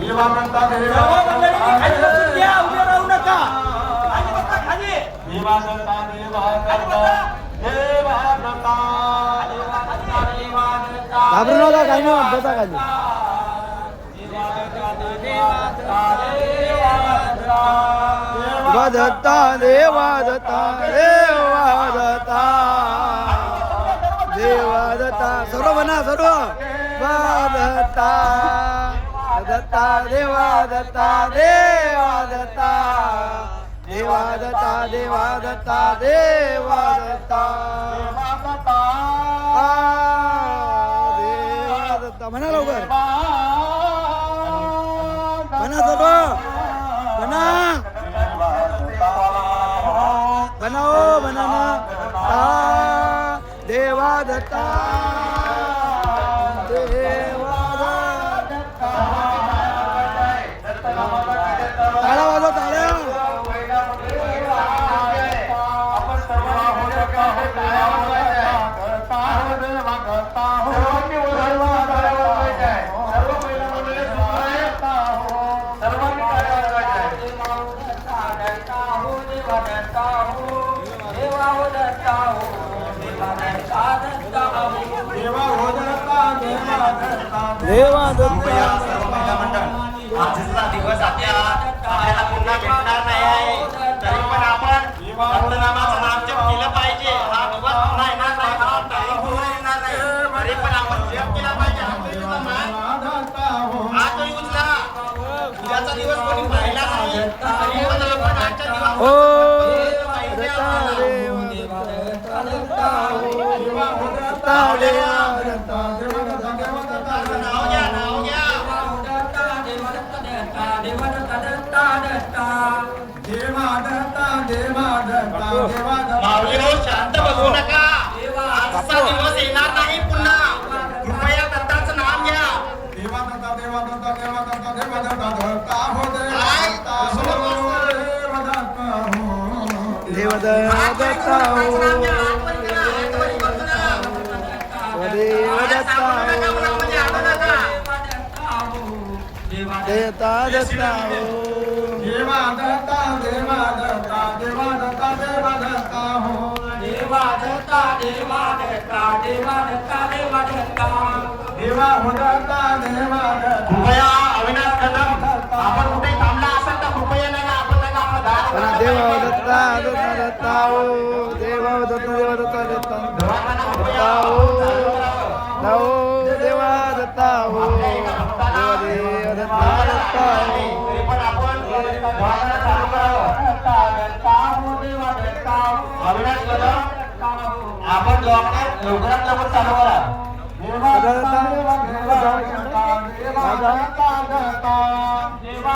देवा दत्ता देवा उभे राहू नका खाली देवा दत्ता देवा दत्ता देवा दत्ता घाबरू नका काही नाही बसा खाली देवा दत्ता देवा दत्ता देवा दत्ता देवा दत्ता सर्व म्हणा सर्व दत्ता दत्ता देवा दत्ता देवा दत्ता देवा दत्ता देवा दत्ता देवा दत्ता देवा दत्ता म्हणा लवकर म्हणा सर्व म्हणा बनाओ बनाना देवा दत्ता देवा दत्ता ताळ्या वाजव ताळ्या देवा दत्ता आजचा दिवस आपल्याला पुन्हा भेटणार नाही आहे तरी पण आपण दत्तनामाचं नाम जप केलं पाहिजे हा दिवस पुन्हा येणार नाही हा टाइम पुन्हा येणार नाही तरी पण आपण जप केला पाहिजे हा तो उचला उद्याचा दिवस कोणी पाहिला नाही तरी पण आपण आजच्या दिवस ओ दत्ता देवा दत्ता दत्ता देवा दत्ता नाव घ्या माऊली हो शांत बसू नका आजचा दिवस येणार नाही पुन्हा कृपया दत्ताचं नाम घ्या देवा दत्ता देवा दत्ता देता दत्ता देवा दत्ता देवा दत्ता देवा दत्ता देवा दत्ता हो देवा दत्ता देवा दत्ता देवा दत्ता देवा दत्ता देवा हो दत्ता देवा दत्ता कृपया अविनाश कदम आपण कुठे थांबला असेल तर कृपया नका आपण नका आपला देवा दत्ता दत्ता दत्ता ओ देवा दत्ता देवा दत्ता दत्ता दत्ता ओ देवा दत्ता ओ देवा दत्ता दत्ता अविनाश कदम आपण लवकरात लवकर चालू करा देवा दत्ता देवा दत्ता देवा दत्ता